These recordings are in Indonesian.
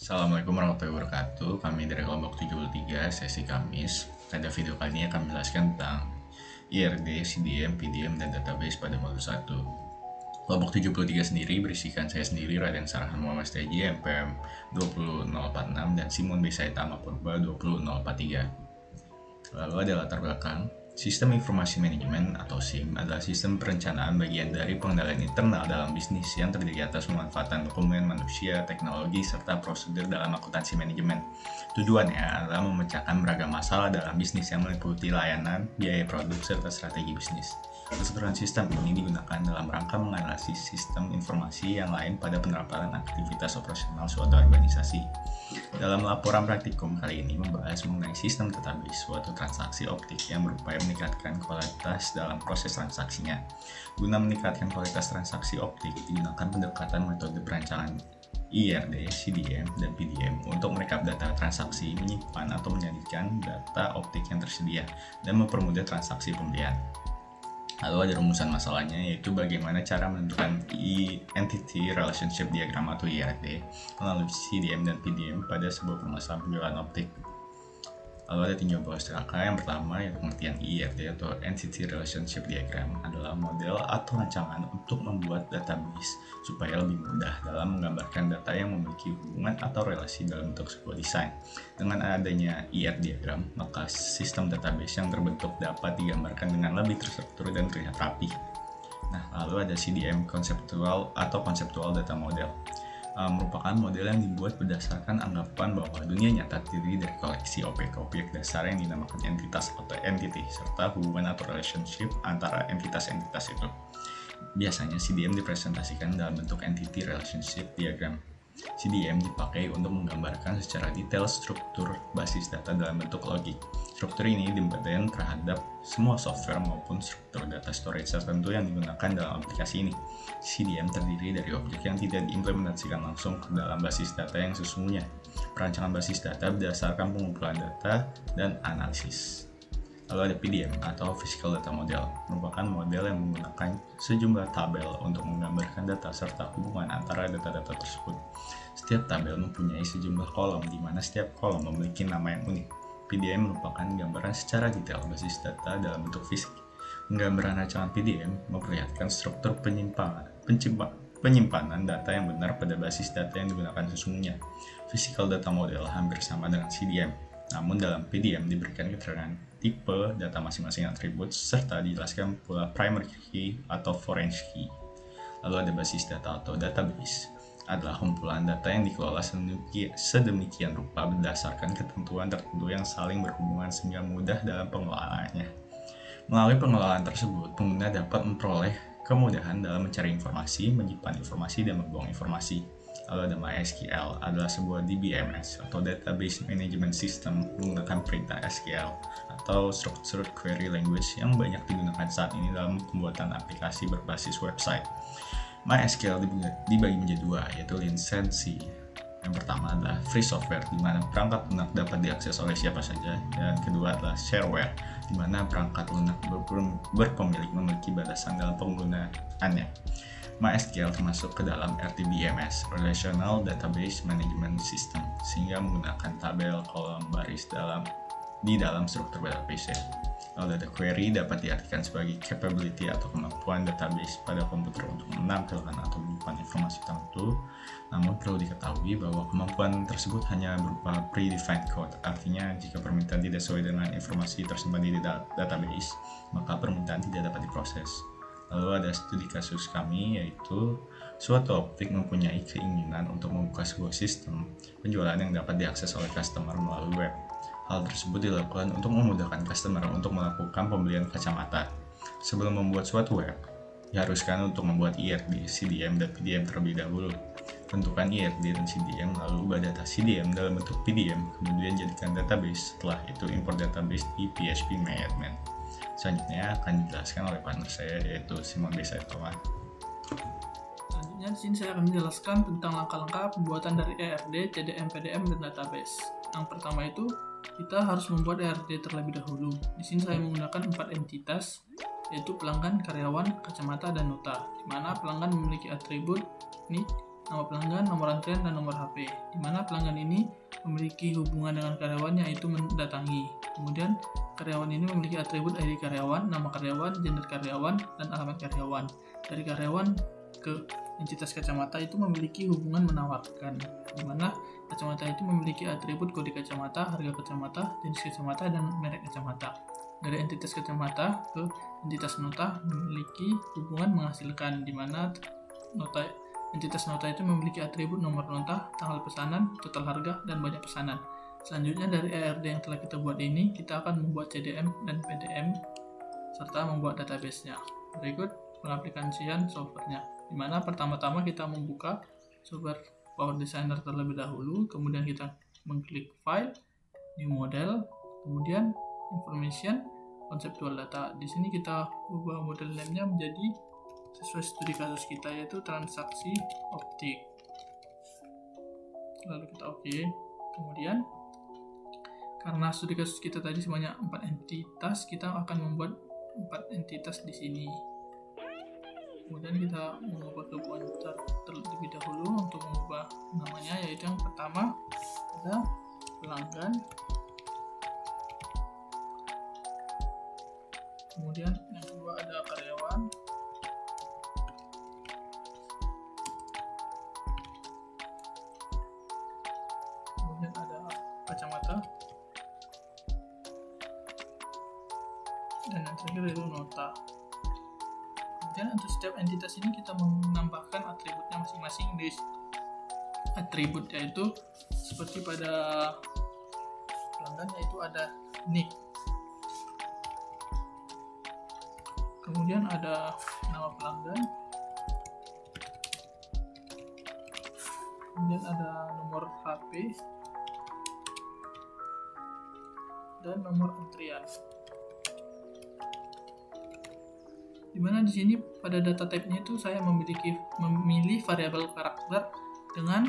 Assalamualaikum warahmatullahi wabarakatuh. Kami dari kelompok 73 sesi Kamis. Pada video kali ini akan menjelaskan tentang IRD, CDM, PDM, dan database pada modul 1. Kelompok 73 sendiri berisikan saya sendiri, Raden Sarahan Muhammad Setaji, MPM 20046, dan Simon B. Saitama Purba 20043. Lalu ada latar belakang. Sistem Informasi Manajemen atau SIM adalah sistem perencanaan bagian dari pengendalian internal dalam bisnis yang terdiri atas pemanfaatan dokumen, manusia, teknologi, serta prosedur dalam akuntansi manajemen. Tujuannya adalah memecahkan beragam masalah dalam bisnis yang meliputi layanan, biaya produk, serta strategi bisnis. Keseluruhan sistem ini digunakan dalam rangka menganalisis sistem informasi yang lain pada penerapan aktivitas operasional suatu organisasi. Dalam laporan praktikum kali ini membahas mengenai sistem database suatu transaksi optik yang berupaya meningkatkan kualitas dalam proses transaksinya. Guna meningkatkan kualitas transaksi optik, digunakan pendekatan metode perancangan IRD, CDM, dan PDM untuk merekap data transaksi, menyimpan atau menyajikan data optik yang tersedia, dan mempermudah transaksi pembelian. Lalu ada rumusan masalahnya, yaitu bagaimana cara menentukan Entity Relationship Diagram atau IRD melalui CDM dan PDM pada sebuah permasalahan penjualan optik. Lalu ada tinjauan bawah straka. Yang pertama, yang pengertian IRD atau Entity Relationship Diagram adalah model atau rancangan untuk membuat database supaya lebih mudah dalam menggambarkan data yang memiliki hubungan atau relasi dalam bentuk sebuah desain. Dengan adanya IR diagram, maka sistem database yang terbentuk dapat digambarkan dengan lebih terstruktur dan terlihat rapi. Nah, lalu ada CDM, Conceptual atau Conceptual Data Model. Merupakan model yang dibuat berdasarkan anggapan bahwa dunia nyata terdiri dari koleksi objek-objek dasar yang dinamakan entitas atau entity, serta hubungan atau relationship antara entitas-entitas itu. Biasanya CDM dipresentasikan dalam bentuk Entity Relationship Diagram. CDM dipakai untuk menggambarkan secara detail struktur basis data dalam bentuk logik. Struktur ini diembedded terhadap semua software maupun struktur data storage tertentu yang digunakan dalam aplikasi ini. CDM terdiri dari objek yang tidak diimplementasikan langsung ke dalam basis data yang sesungguhnya. Perancangan basis data berdasarkan pengumpulan data dan analisis. Lalu ada PDM atau Physical Data Model, merupakan model yang menggunakan sejumlah tabel untuk menggambarkan data serta hubungan antara data-data tersebut. Setiap tabel mempunyai sejumlah kolom, di mana setiap kolom memiliki nama yang unik. PDM merupakan gambaran secara detail basis data dalam bentuk fisik. Penggambaran rancangan PDM memperlihatkan struktur penyimpanan data yang benar pada basis data yang digunakan sesungguhnya. Physical Data Model hampir sama dengan CDM, namun dalam PDM diberikan keterangan tipe data masing-masing atribut serta dijelaskan pula primary key atau foreign key. Lalu ada basis data atau database, adalah kumpulan data yang dikelola sedemikian rupa berdasarkan ketentuan tertentu yang saling berhubungan sehingga mudah dalam pengelolaannya. Melalui pengelolaan tersebut, pengguna dapat memperoleh kemudahan dalam mencari informasi, menyimpan informasi, dan membuang informasi. Lalu ada MySQL, adalah sebuah DBMS atau Database Management System menggunakan perintah SQL atau Structured Query Language yang banyak digunakan saat ini dalam pembuatan aplikasi berbasis website. MySQL dibagi menjadi dua, yaitu lisensi. Yang pertama adalah free software, di mana perangkat lunak dapat diakses oleh siapa saja, dan kedua adalah shareware, di mana perangkat lunak berpemilik memiliki batasan dalam penggunaannya. MySQL termasuk ke dalam RDBMS, Relational Database Management System, sehingga menggunakan tabel, kolom, baris di dalam struktur database. Lalu ada query dapat diartikan sebagai capability atau kemampuan database pada komputer untuk menampilkan atau menyimpan informasi tertentu. Namun perlu diketahui bahwa kemampuan tersebut hanya berupa predefined code. Artinya jika permintaan tidak sesuai dengan informasi tersimpan di database, maka permintaan tidak dapat diproses. Lalu ada studi kasus kami, yaitu suatu optik mempunyai keinginan untuk membuka sebuah sistem penjualan yang dapat diakses oleh customer melalui web. Hal tersebut dilakukan untuk memudahkan customer untuk melakukan pembelian kacamata. Sebelum membuat suatu web, diharuskan untuk membuat IRD, CDM, dan PDM terlebih dahulu. Tentukan IRD dan CDM, lalu ubah data CDM dalam bentuk PDM, kemudian jadikan database. Setelah itu import database di PHP MyAdmin. Selanjutnya akan dijelaskan oleh partner saya, yaitu Simon B. Saitama. Selanjutnya di sini saya akan menjelaskan tentang langkah-langkah pembuatan dari ERD, CDM, PDM, dan database. Yang pertama itu kita harus membuat ERD terlebih dahulu. Di sini saya menggunakan 4 entitas, yaitu pelanggan, karyawan, kacamata, dan nota. Di mana pelanggan memiliki atribut ini nama pelanggan, nomor antrian, dan nomor HP. Di mana pelanggan ini memiliki hubungan dengan karyawan yaitu mendatangi. Kemudian karyawan ini memiliki atribut ID karyawan, nama karyawan, gender karyawan, dan alamat karyawan. Dari karyawan ke entitas kacamata itu memiliki hubungan menawarkan, di mana kacamata itu memiliki atribut kode kacamata, harga kacamata, jenis kacamata, dan merek kacamata. Dari entitas kacamata ke entitas nota memiliki hubungan menghasilkan, di mana entitas nota itu memiliki atribut nomor nota, tanggal pesanan, total harga, dan banyak pesanan. Selanjutnya dari ERD yang telah kita buat ini, kita akan membuat CDM dan PDM serta membuat database-nya. Berikut pengaplikasian software-nya, di mana pertama-tama kita membuka software Power Designer terlebih dahulu, kemudian kita mengklik File, New Model, kemudian Information, Conceptual Data. Di sini kita ubah model name-nya menjadi sesuai studi kasus kita, yaitu transaksi optik. Lalu kita oke. Kemudian karena studi kasus kita tadi sebanyak 4 entitas, kita akan membuat 4 entitas di sini. Kemudian kita mengubah ke pointer terlebih dahulu untuk mengubah namanya, yaitu yang pertama ada pelanggan, kemudian yang kedua ada karyawan, kemudian ada kacamata, dan yang terakhir itu nota. Kemudian untuk setiap entitas ini kita menambahkan atributnya masing-masing di atribut, yaitu seperti pada pelanggan yaitu ada nick, kemudian ada nama pelanggan, kemudian ada nomor HP dan nomor antrian. Dimana di sini pada data type-nya itu saya memilih variabel karakter dengan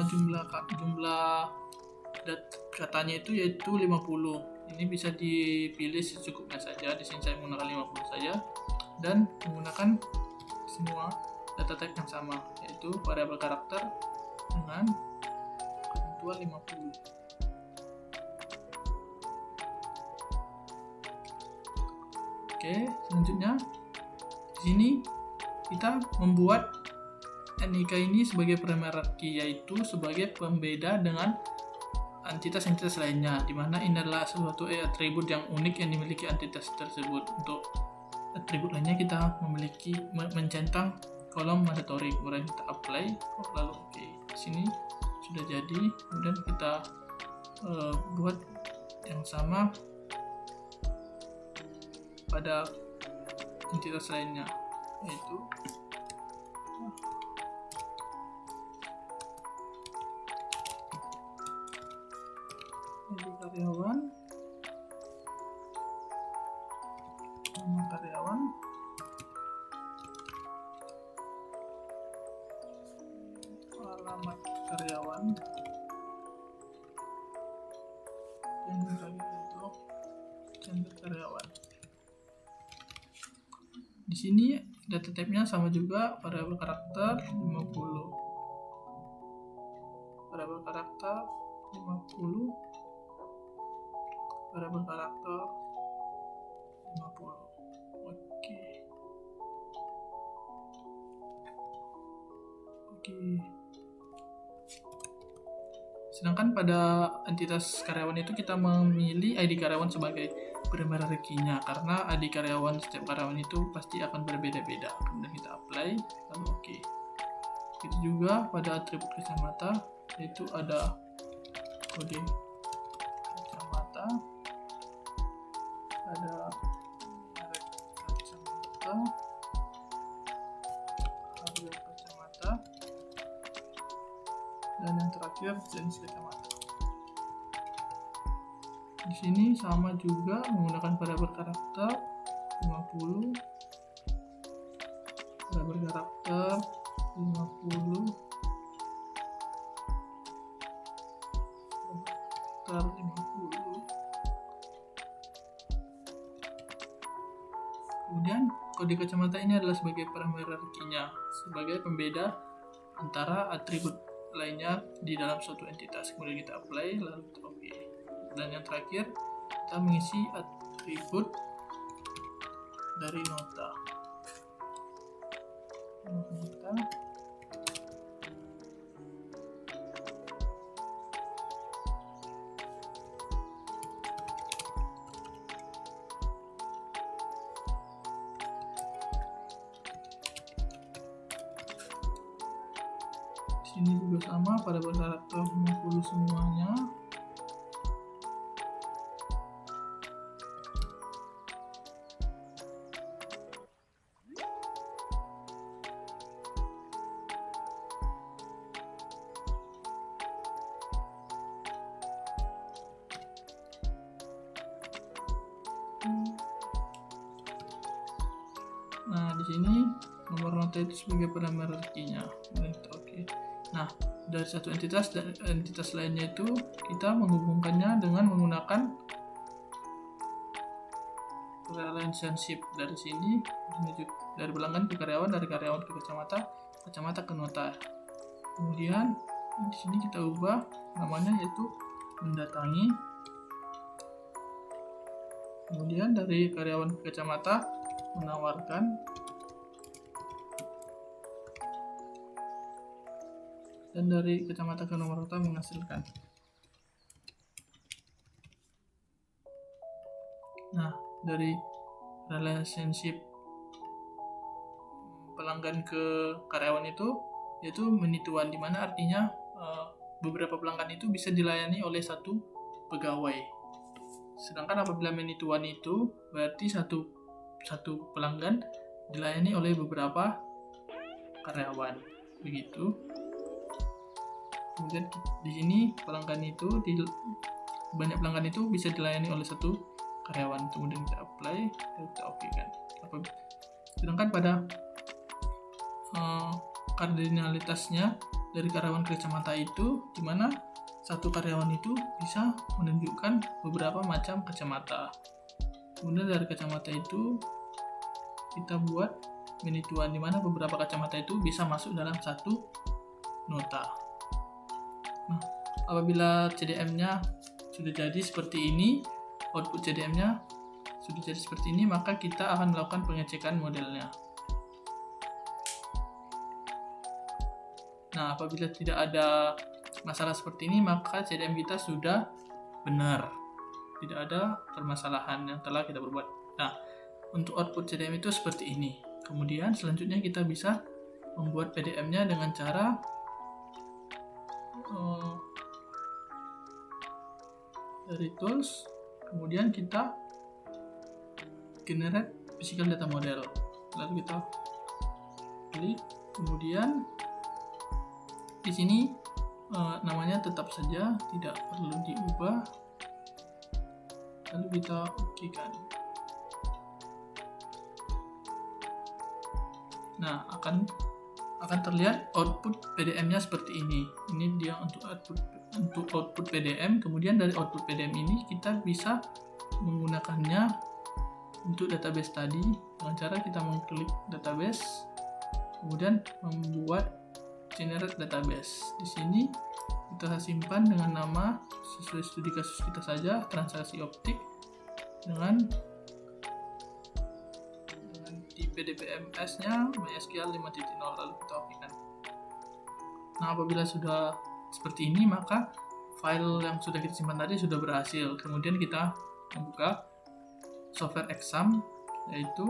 jumlah katanya itu yaitu 50. Ini bisa dipilih secukupnya saja. Di sini saya menggunakan 50 saja dan menggunakan semua data type yang sama, yaitu variabel karakter dengan ketentuan 50. Oke, selanjutnya di sini kita membuat NIK ini sebagai primary key, yaitu sebagai pembeda dengan entitas-entitas lainnya, di mana ini adalah suatu atribut yang unik yang dimiliki entitas tersebut. Untuk atribut lainnya kita memiliki mencentang kolom mandatory, kemudian kita apply, lalu oke. Di sini sudah jadi. Kemudian kita buat yang sama pada entitas lainnya, yaitu karyawan, nama karyawan, alamat karyawan, dan untuk gender karyawan. Di sini data type-nya sama juga, variabel karakter 50. Variabel karakter 50. Variabel karakter 50. Oke. Sedangkan pada entitas karyawan itu kita memilih ID karyawan sebagai primary key-nya, karena ID karyawan setiap karyawan itu pasti akan berbeda-beda. Kemudian kita apply, lalu oke. Itu juga pada atribut kacamata, yaitu ada kode kacamata, ada merek kacamata, harga kacamata, dan yang terakhir jenis kacamata. Di sini sama juga menggunakan variabel karakter 50, variabel karakter 50, karakter 50. Kemudian kode kacamata ini adalah sebagai primary key-nya, sebagai pembeda antara atribut lainnya di dalam suatu entitas. Kemudian kita apply, lalu kita oke. Dan yang terakhir, kita mengisi atribut dari nota. Ini juga sama, pada saat 50 semuanya. Nah, di sini nomor nota itu sebagai parameter key-nya. Oke. Nah, dari satu entitas dan entitas lainnya itu kita menghubungkannya dengan menggunakan relationship. Dari sini menuju dari pelanggan ke karyawan, dari karyawan ke kacamata, kacamata ke nota. Kemudian di sini kita ubah namanya yaitu mendatangi. Kemudian dari karyawan ke kacamata menawarkan. Dan dari kacamata ke nomor nota menghasilkan. Nah, dari relationship pelanggan ke karyawan itu yaitu menituan, di mana artinya beberapa pelanggan itu bisa dilayani oleh satu pegawai. Sedangkan apabila menituan itu berarti satu pelanggan dilayani oleh beberapa karyawan. Begitu. Kemudian di sini banyak pelanggan itu bisa dilayani oleh satu karyawan. Kemudian kita apply, kita oke kan. Sedangkan pada kardinalitasnya dari karyawan ke kacamata itu, di mana satu karyawan itu bisa menunjukkan beberapa macam kacamata. Kemudian dari kacamata itu kita buat menituan, di mana beberapa kacamata itu bisa masuk dalam satu nota. Nah, apabila CDM-nya sudah jadi seperti ini, output CDM-nya sudah jadi seperti ini, maka kita akan melakukan pengecekan modelnya. Nah, apabila tidak ada masalah seperti ini, maka CDM kita sudah benar. Tidak ada permasalahan yang telah kita perbuat. Nah, untuk output CDM itu seperti ini. Kemudian selanjutnya kita bisa membuat PDM-nya dengan cara dari tools, kemudian kita generate physical data model, lalu kita klik, kemudian di sini namanya tetap saja, tidak perlu diubah, lalu kita oke kan. Nah, akan terlihat output PDM-nya seperti ini. Ini dia untuk output PDM. Kemudian dari output PDM ini kita bisa menggunakannya untuk database tadi dengan cara kita mengklik database, kemudian membuat generate database. Di sini kita simpan dengan nama sesuai studi kasus kita saja, transaksi optik, dengan tipe DBMS-nya MySQL 5.0, lalu kita oke-kan. Nah, apabila sudah seperti ini, maka file yang sudah kita simpan tadi sudah berhasil. Kemudian kita membuka software exam, yaitu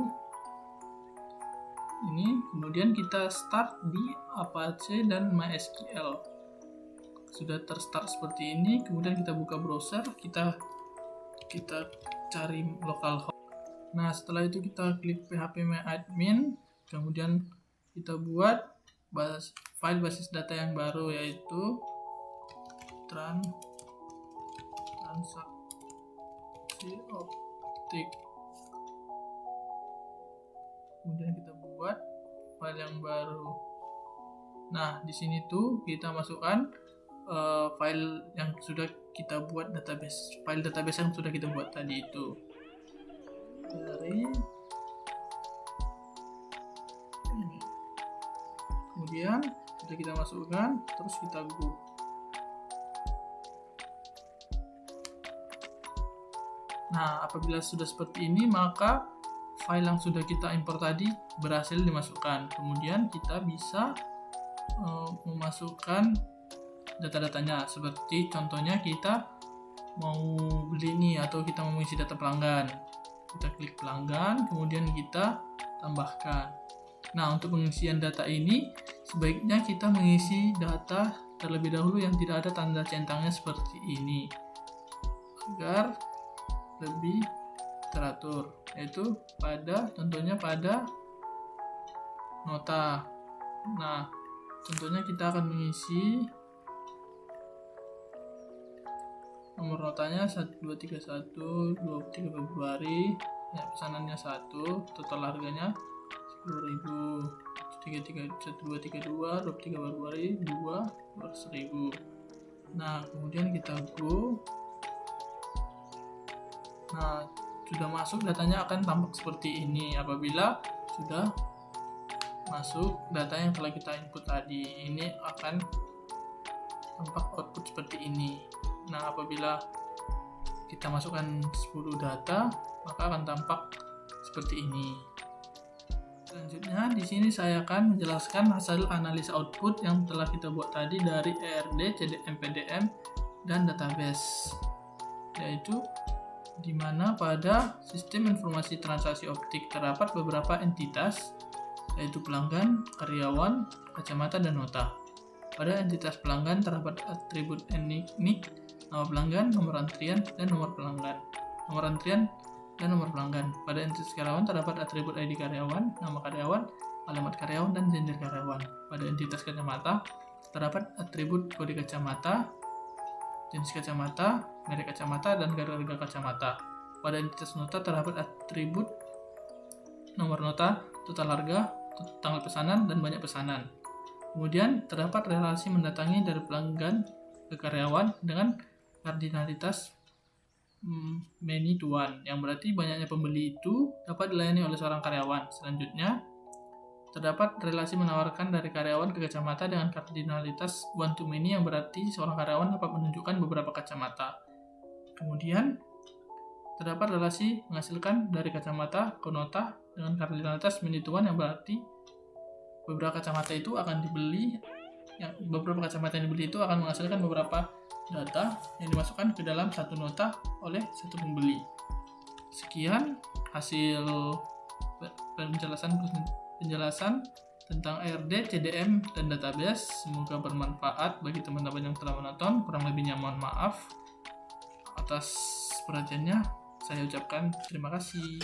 ini. Kemudian kita start di Apache dan MySQL. Sudah terstart seperti ini. Kemudian kita buka browser, kita cari localhost. Nah, setelah itu kita klik phpMyAdmin, kemudian kita buat file basis data yang baru, yaitu transaksi optik. Kemudian kita buat file yang baru. Nah, di sini tuh kita masukkan file yang sudah kita buat, file database yang sudah kita buat tadi itu. Kemudian sudah kita masukkan, terus kita go. Nah, apabila sudah seperti ini, maka file yang sudah kita import tadi berhasil dimasukkan. Kemudian kita bisa memasukkan data-datanya, seperti contohnya kita mau beli ini atau kita mau mengisi data pelanggan. Kita klik pelanggan, kemudian kita tambahkan. Nah, untuk pengisian data ini sebaiknya kita mengisi data terlebih dahulu yang tidak ada tanda centangnya seperti ini, agar lebih teratur, yaitu contohnya pada nota. Nah, contohnya kita akan mengisi nomor notanya 1231 23 Februari, ya, pesanannya 1, total harganya 10.000, 1232 23 Februari 200.000. Nah, kemudian kita go. Nah, sudah masuk, datanya akan tampak seperti ini. Apabila sudah masuk data yang telah kita input tadi, ini akan tampak output seperti ini. Nah, apabila kita masukkan 10 data, maka akan tampak seperti ini. Selanjutnya, di sini saya akan menjelaskan hasil analisa output yang telah kita buat tadi dari ERD, CDM, PDM, dan database, yaitu di mana pada sistem informasi transaksi optik terdapat beberapa entitas, yaitu pelanggan, karyawan, kacamata, dan nota. Pada entitas pelanggan terdapat atribut NIC, nama pelanggan, nomor antrian, dan nomor pelanggan. Nomor antrian dan nomor pelanggan. Pada entitas karyawan terdapat atribut ID karyawan, nama karyawan, alamat karyawan, dan gender karyawan. Pada entitas kacamata terdapat atribut kode kacamata, jenis kacamata, merek kacamata, dan harga kacamata. Pada entitas nota terdapat atribut nomor nota, total harga, tanggal pesanan, dan banyak pesanan. Kemudian terdapat relasi mendatangi dari pelanggan ke karyawan dengan kardinalitas many to one, yang berarti banyaknya pembeli itu dapat dilayani oleh seorang karyawan. Selanjutnya, terdapat relasi menawarkan dari karyawan ke kacamata dengan kardinalitas one to many, yang berarti seorang karyawan dapat menunjukkan beberapa kacamata. Kemudian, terdapat relasi menghasilkan dari kacamata ke nota dengan kardinalitas many to one, yang berarti beberapa kacamata itu akan dibeli, beberapa kacamata yang dibeli itu akan menghasilkan beberapa data yang dimasukkan ke dalam satu nota oleh satu pembeli. Sekian hasil penjelasan tentang ERD, CDM, dan database. Semoga bermanfaat bagi teman-teman yang telah menonton. Kurang lebihnya mohon maaf. Atas perhatiannya, saya ucapkan terima kasih.